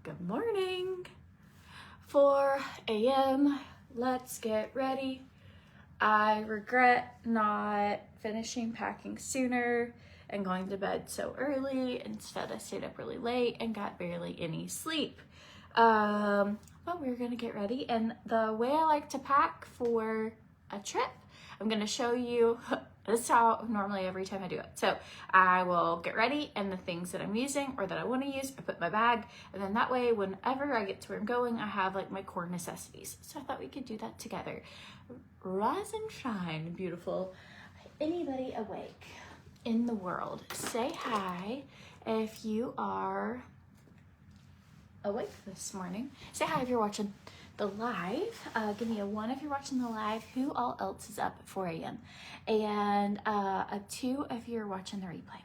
Good morning. 4 a.m. Let's get ready. I regret not finishing packing sooner and going to bed so early. Instead, I stayed up really late and got barely any sleep. But we're gonna get ready, and the way I like to pack for a trip, I'm gonna show you. This is how normally every time I do it. So I will get ready, and the things that I'm using or that I want to use, I put in my bag, and then that way whenever I get to where I'm going, I have like my core necessities. So I thought we could do that together. Rise and shine, beautiful. Anybody awake in the world, say hi if you are awake this morning. Say hi if you're watching the live. Give me a 1 if you're watching the live. Who all else is up at 4 a.m. and a 2 if you're watching the replay.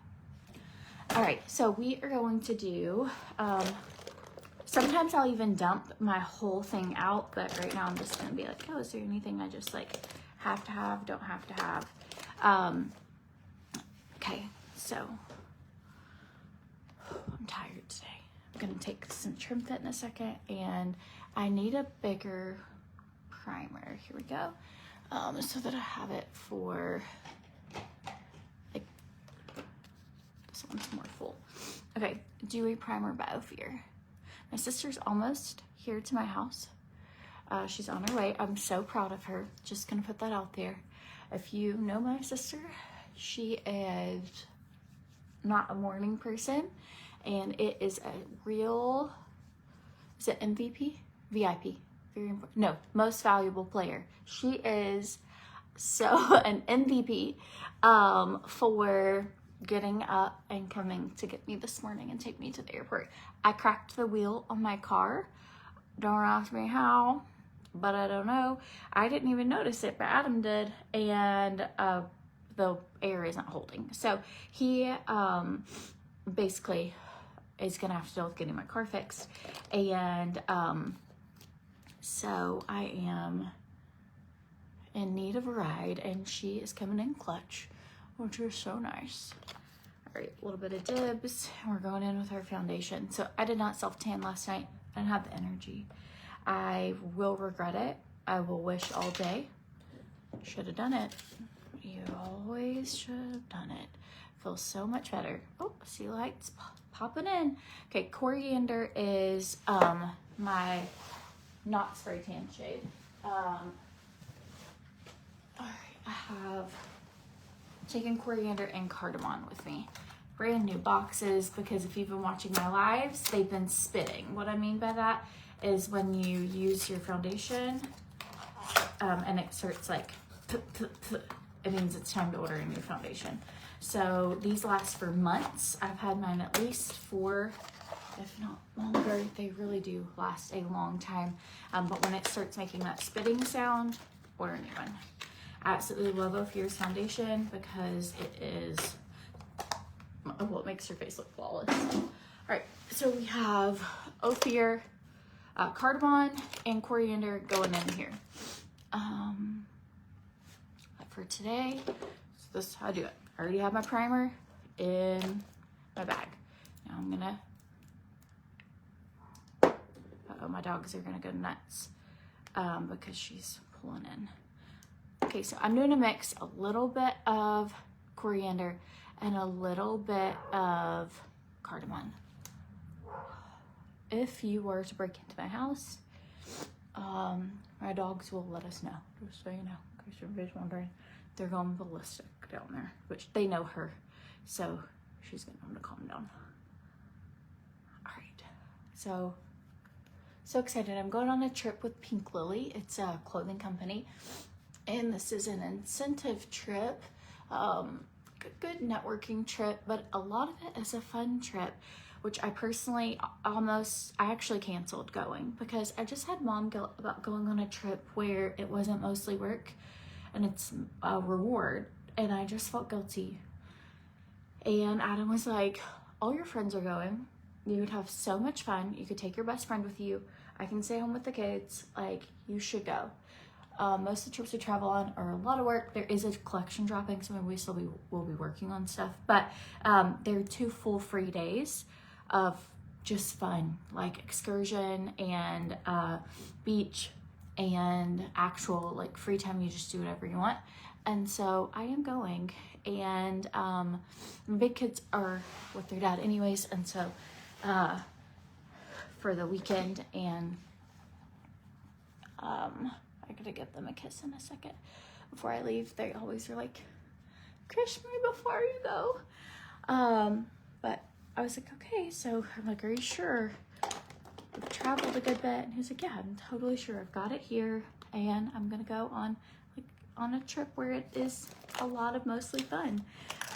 All right, so we are going to do, sometimes I'll even dump my whole thing out, but right now I'm just gonna be like, oh, is there anything I just like have to have, don't have to have? Okay, so I'm tired today. I'm gonna take some Trim Fit in a second, and I need a bigger primer. Here we go. So that I have it for, like, this one's more full. Okay, Dewy Primer by OFIR. My sister's almost here to my house. She's on her way. I'm so proud of her. Just gonna put that out there. If you know my sister, she is not a morning person, and it is a real, is it MVP? VIP, very important. No, most valuable player. She is so an MVP for getting up and coming to get me this morning and take me to the airport. I cracked the wheel on my car. Don't ask me how, but I don't know. I didn't even notice it, but Adam did, and the air isn't holding. So he basically is gonna have to deal with getting my car fixed, and so I am in need of a ride, and she is coming in clutch, which is so nice. All right, a little bit of dibs. We're going in with our foundation. So I did not self-tan last night. I didn't have the energy. I will regret it. I will wish all day. Should have done it. You always should have done it. Feels so much better. Oh, see lights popping in. Okay, Coriander is my not spray tan shade. All right, I have taken Coriander and Cardamon with me. Brand new boxes, because if you've been watching my lives, they've been spitting. What I mean by that is when you use your foundation and it starts like, it means it's time to order a new foundation. So these last for months. I've had mine at least 4, if not longer. They really do last a long time. But when it starts making that spitting sound, order a new one. I absolutely love OFIR's foundation because it is, well, it makes your face look flawless. All right, so we have OFIR, Cardamon, and Coriander going in here. For today, so this is how I do it. I already have my primer in my bag. Now I'm gonna, uh-oh, my dogs are gonna go nuts because she's pulling in. Okay, so I'm doing a mix, a little bit of Coriander and a little bit of Cardamon. If you were to break into my house, my dogs will let us know, just so you know, in case everybody's wondering. They're going ballistic down there, which they know her, so she's getting them to calm down. All right, so excited. I'm going on a trip with Pink Lily. It's a clothing company, and this is an incentive trip, good networking trip, but a lot of it is a fun trip, which I personally I actually canceled going because I just had mom guilt about going on a trip where it wasn't mostly work and it's a reward, and I just felt guilty. And Adam was like, all your friends are going. You would have so much fun. You could take your best friend with you. I can stay home with the kids. Like, you should go. Most of the trips we travel on are a lot of work. There is a collection dropping, so maybe will be working on stuff. But there are 2 full free days of just fun, like excursion and beach and actual like free time. You just do whatever you want. And so I am going, and my big kids are with their dad anyways, and so for the weekend, and I gotta give them a kiss in a second before I leave. They always are like, kiss me before you go. But I was like, okay. So I'm like, are you sure? We've traveled a good bit. And he was like, yeah, I'm totally sure. I've got it here, and I'm gonna go on a trip where it is a lot of mostly fun,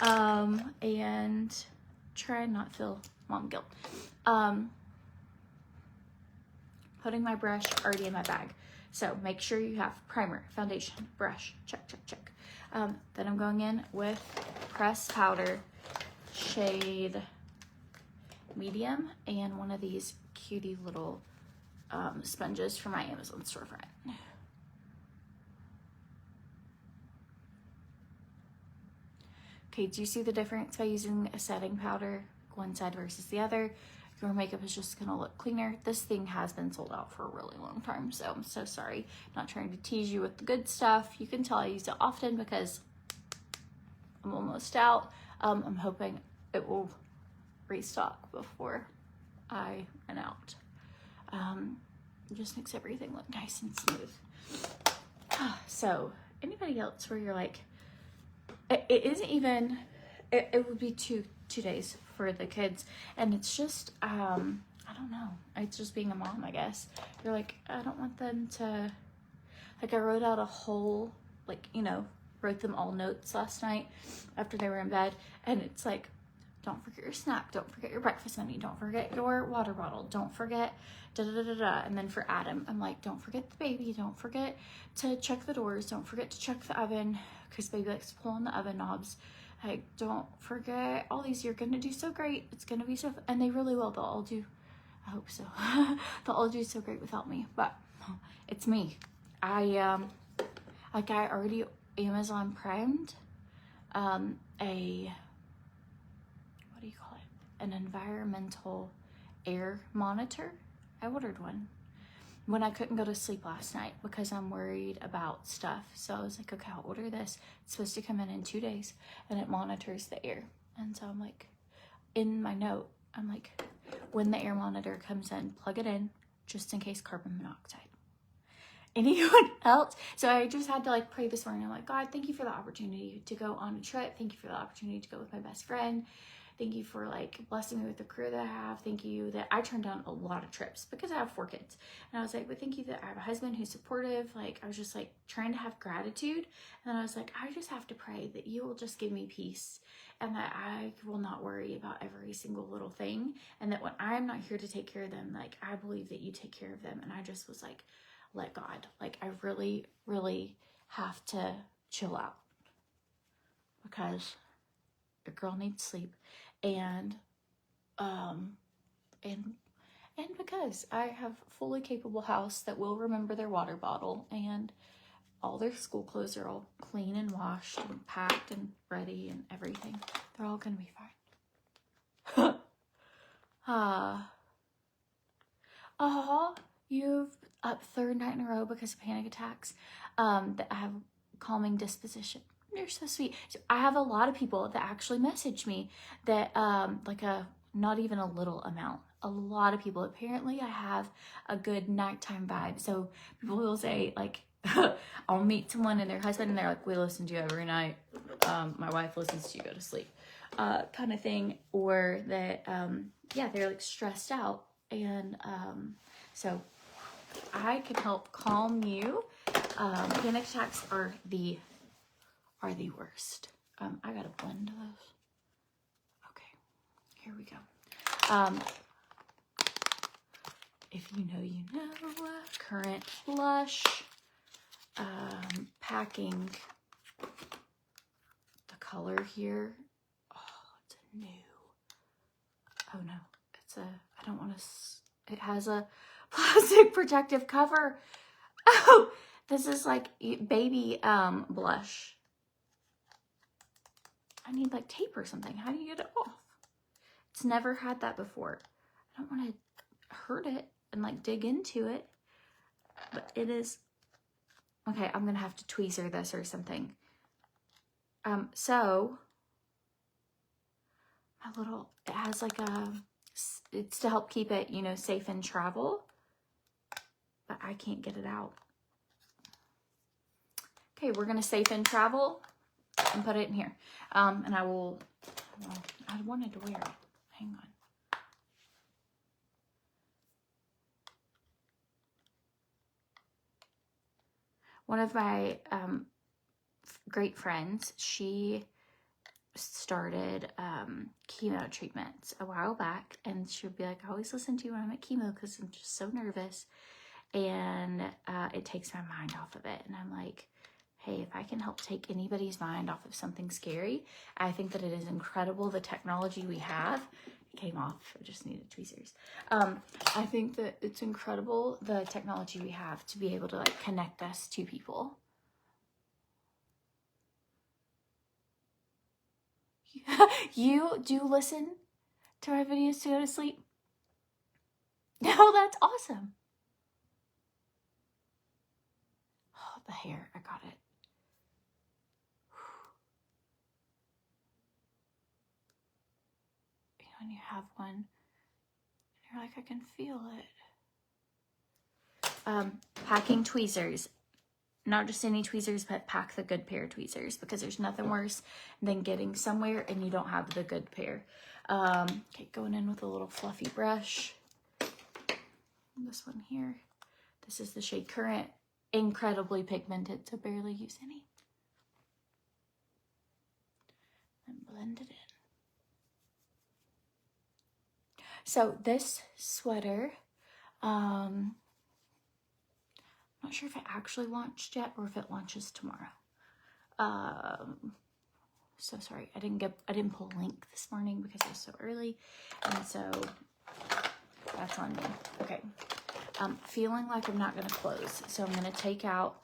and try and not feel mom guilt. Putting my brush already in my bag. So make sure you have primer, foundation, brush, check, check, check. Then I'm going in with pressed powder, shade medium, and one of these cutie little sponges from my Amazon storefront. Okay, do you see the difference by using a setting powder one side versus the other? Your makeup is just gonna look cleaner. This thing has been sold out for a really long time, so I'm so sorry. Not trying to tease you with the good stuff. You can tell I use it often because I'm almost out. I'm hoping it will restock before I run out. It just makes everything look nice and smooth. So anybody else where you're like, it isn't even, it would be two days for the kids, and it's just I don't know, it's just being a mom, I guess. You're like, I don't want them to, like, I wrote out a whole, like, you know, wrote them all notes last night after they were in bed, and it's like, don't forget your snack, don't forget your breakfast money, don't forget your water bottle, don't forget da da da da da. And then for Adam, I'm like, don't forget the baby, don't forget to check the doors, don't forget to check the oven, because baby likes to pull on the oven knobs. Like, don't forget all these. You're gonna do so great. It's gonna be so, and they really will. They'll all do, I hope so. They'll all do so great without me, but it's me. I already Amazon primed what do you call it? An environmental air monitor. I ordered one when I couldn't go to sleep last night because I'm worried about stuff. So I was like, okay, I'll order this. It's supposed to come in 2 days, and it monitors the air. And so I'm like, in my note, I'm like, when the air monitor comes in, plug it in just in case carbon monoxide. Anyone else? So I just had to like pray this morning. I'm like, God, thank you for the opportunity to go on a trip. Thank you for the opportunity to go with my best friend. Thank you for like blessing me with the career that I have. Thank you that I turned down a lot of trips because I have 4 kids. And I was like, but thank you that I have a husband who's supportive. Like, I was just like trying to have gratitude. And then I was like, I just have to pray that you will just give me peace, and that I will not worry about every single little thing. And that when I'm not here to take care of them, like, I believe that you take care of them. And I just was like, let God, like, I really, really have to chill out because the girl needs sleep. And because I have a fully capable house that will remember their water bottle, and all their school clothes are all clean and washed and packed and ready and everything. They're all gonna be fine. You've up 3rd night in a row because of panic attacks that have calming disposition. You're so sweet. So I have a lot of people that actually message me that like not even a little amount. A lot of people. Apparently I have a good nighttime vibe. So people will say like, I'll meet someone and their husband and they're like, we listen to you every night. My wife listens to you go to sleep, kind of thing. Or that, yeah, they're like stressed out. And so I can help calm you. Panic attacks are the worst. I gotta blend those. Okay, here we go. If you know, you know. Currant blush. Packing the color here. Oh, it's a new. Oh no, it's a. I don't want to. It has a plastic protective cover. Oh, this is like baby blush. I need like tape or something. How do you get it off? It's never had that before. I don't want to hurt it and like dig into it, but it is, okay, I'm gonna have to tweezer this or something. So my little, it has like it's to help keep it, you know, safe in travel, but I can't get it out. Okay, we're gonna safe in travel and put it in here. And I will, well, I wanted to wear it. Hang on. One of my great friends, she started chemo treatments a while back, and she'd be like, I always listen to you when I'm at chemo because I'm just so nervous, and it takes my mind off of it. And I'm like, hey, if I can help take anybody's mind off of something scary, I think that it is incredible the technology we have. It came off, I just needed tweezers. I think that it's incredible the technology we have to be able to like connect us to people. You do listen to my videos to go to sleep? Oh, that's awesome. Oh, the hair, I got it. You know, when you have one, and you're like, I can feel it. Packing tweezers. Not just any tweezers, but pack the good pair of tweezers, because there's nothing worse than getting somewhere and you don't have the good pair. Okay, going in with a little fluffy brush. This one here. This is the shade Currant. Incredibly pigmented, so barely use any. And blend it in. So this sweater, not sure if it actually launched yet or if it launches tomorrow. So sorry, I didn't pull a link this morning because it was so early, and so that's on me. Okay, feeling like I'm not gonna close, so I'm gonna take out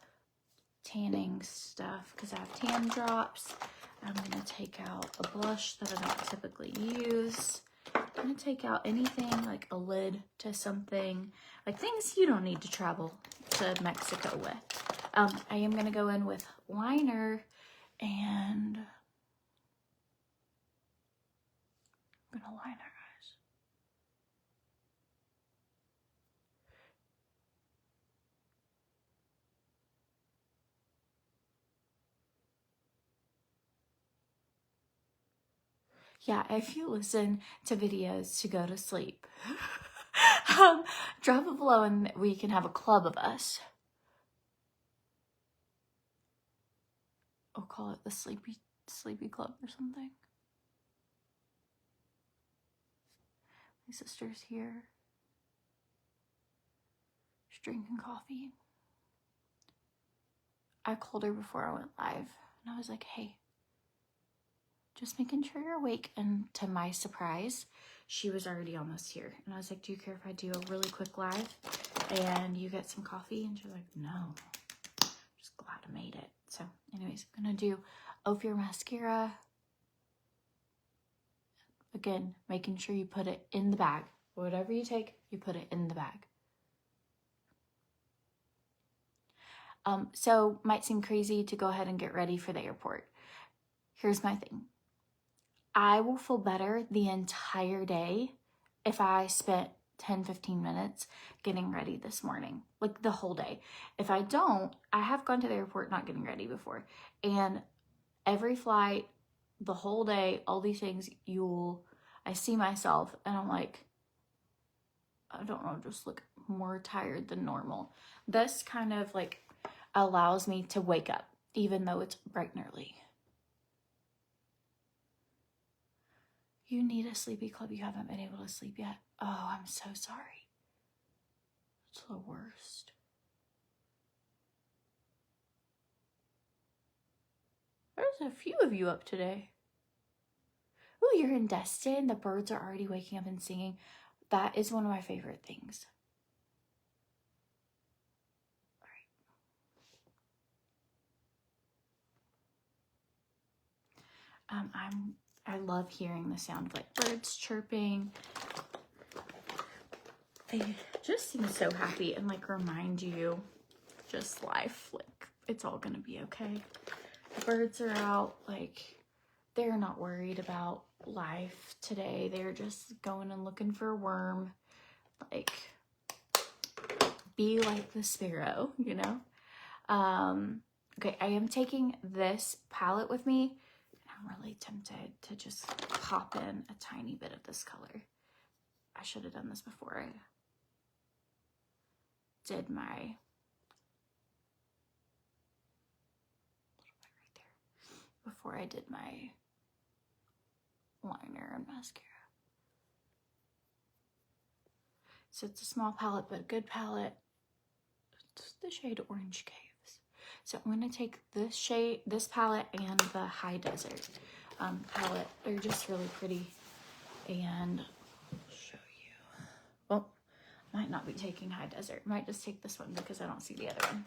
tanning stuff because I have tan drops. I'm gonna take out a blush that I don't typically use. I'm gonna take out anything like a lid to something, like things you don't need to travel to Mexico with. I am gonna go in with liner, and I'm gonna line our eyes. Yeah, if you listen to videos to go to sleep, drop it below and we can have a club of us. I'll call it the sleepy club or something. My sister's here. She's drinking coffee. I called her before I went live, and I was like, hey, just making sure you're awake. And to my surprise, she was already almost here. And I was like, do you care if I do a really quick live and you get some coffee? And she's like, no, just glad I made it. So anyways, I'm gonna do OFIR Mascara. Again, making sure you put it in the bag. Whatever you take, you put it in the bag. So might seem crazy to go ahead and get ready for the airport. Here's my thing. I will feel better the entire day if I spent 10-15 minutes getting ready this morning, like the whole day. If I don't, I have gone to the airport not getting ready before, and every flight, the whole day, all these things, I see myself and I'm like, I don't know, just look more tired than normal. This kind of like allows me to wake up even though it's bright and early. You need a sleepy club. You haven't been able to sleep yet. Oh, I'm so sorry. It's the worst. There's a few of you up today. Oh, you're in Destin. The birds are already waking up and singing. That is one of my favorite things. All right. I love hearing the sound of like birds chirping. they just seem so happy and like remind you just life, like it's all gonna be okay. The birds are out, like they're not worried about life today. They're just going and looking for a worm. Like, be like the sparrow, you know? Okay, I am taking this palette with me. And I'm really tempted to just pop in a tiny bit of this color. I should have done this before I did my, right there, before I did my liner and mascara. So it's a small palette, but a good palette. It's the shade Orange Caves. So I'm gonna take this shade, this palette, and the High Desert palette. They're just really pretty. And I'll show you. Well, might not be taking High Desert. Might just take this one because I don't see the other one.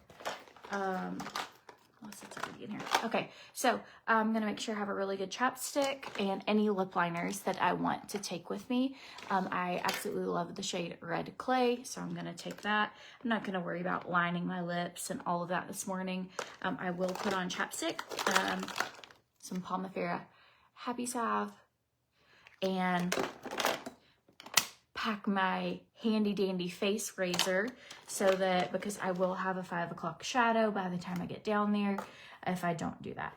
Unless it's already in here. Okay, so I'm gonna make sure I have a really good chapstick and any lip liners that I want to take with me. I absolutely love the shade Red Clay, so I'm gonna take that. I'm not gonna worry about lining my lips and all of that this morning. I will put on chapstick, some POMIFERA Happy Salve, and pack my handy dandy face razor so that, because I will have a 5 o'clock shadow by the time I get down there if I don't do that.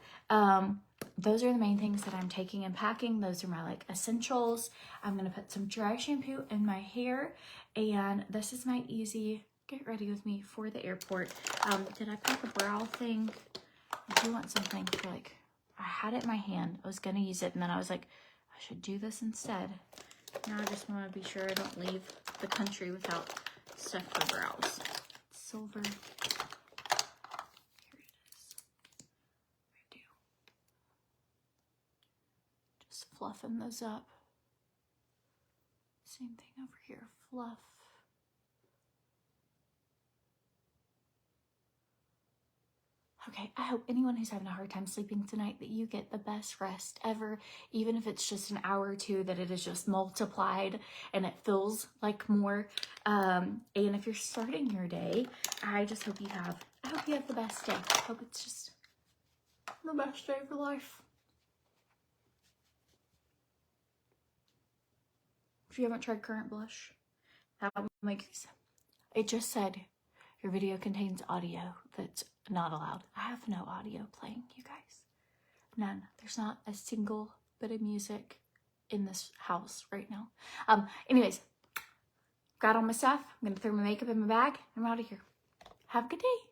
Those are the main things that I'm taking and packing. Those are my like essentials. I'm gonna put some dry shampoo in my hair, and this is my easy get ready with me for the airport. Did I put the brow thing? I do want something for like, I had it in my hand. I was gonna use it and then I was like, I should do this instead. Now I just want to be sure I don't leave the country without stuff for brows. Silver. Here it is. I do. Just fluffing those up. Same thing over here. Fluff. Okay, I hope anyone who's having a hard time sleeping tonight that you get the best rest ever, even if it's just an hour or two, that it is just multiplied and it feels like more. And if you're starting your day, I just hope I hope you have the best day. I hope it's just the best day of your life. If you haven't tried Currant blush, that will make it just said your video contains audio that's not allowed. I have no audio playing, you guys. None. There's not a single bit of music in this house right now. Anyways, got all my stuff. I'm gonna throw my makeup in my bag. I'm out of here. Have a good day.